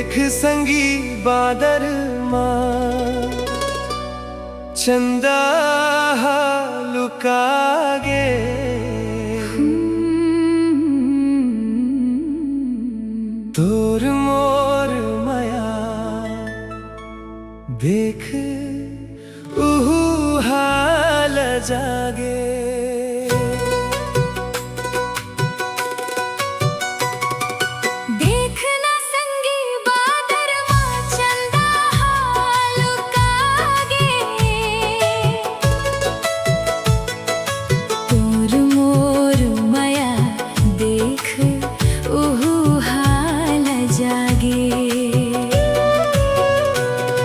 देख संगी बादर चंदा लुकागे तोर मोर माया देख उहु हाल जागे।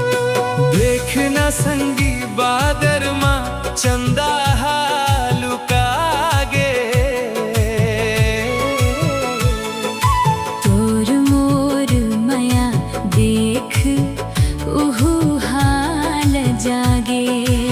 देखना संगी बादर माँ चंदा लुकागे तोर मोर माया देख उहु हाल जागे।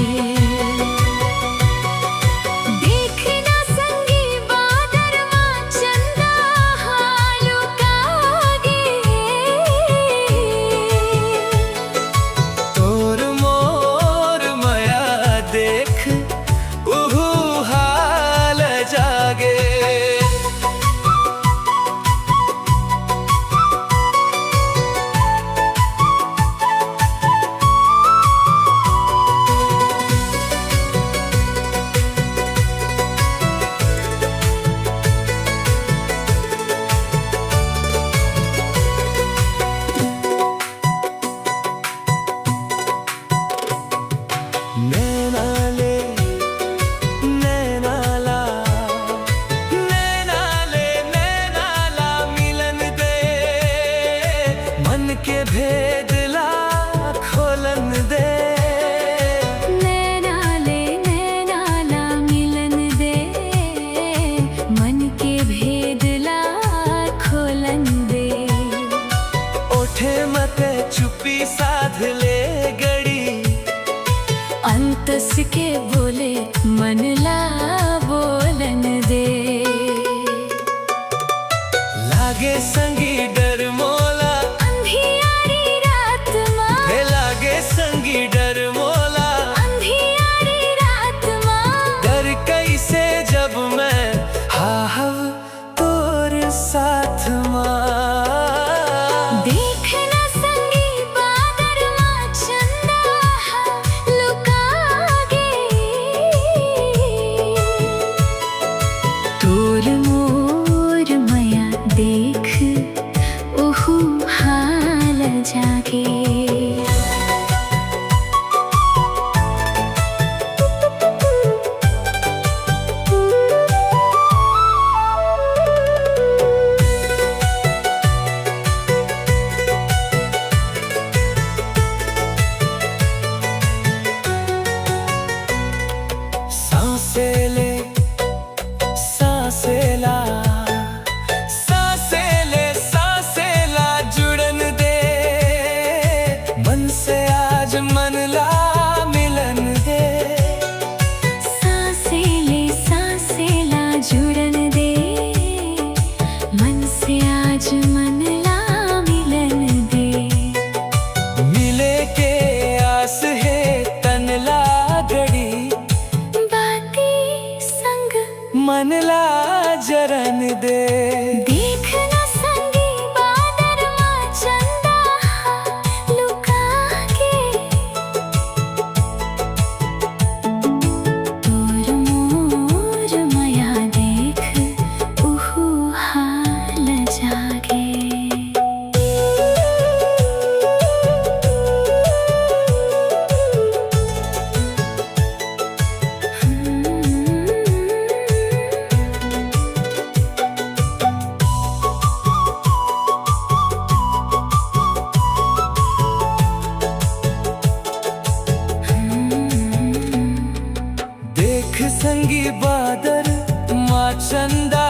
के भेद ला खोलन दे नैना ला मिलन दे मन के भेद ला खोलन दे। ओठे मते चुपी साध ले गड़ी अंतस के बोले मन ला बोलन दे। लागे संगी डर मोला संगी डर मोला अंधियारी रात माँ डर कैसे जब मैं हाव तोर साथ माँ। देखना संगी बादर माँ चंदा लुकागे तोर मोर माया देख उहु हाल जागे। जुड़न दे मन से आज मन ला मिलन दे। सांसे ला जुड़न दे मन से आज मन ला मिलन दे। मिले के आस है तन ला गड़ी बाती संग मन ला जरन दे। देखना संगी बादर माँ चंदा लुकागे तोर मोर माया देख उहु हाल जागे। संगी बादर माँ चंदा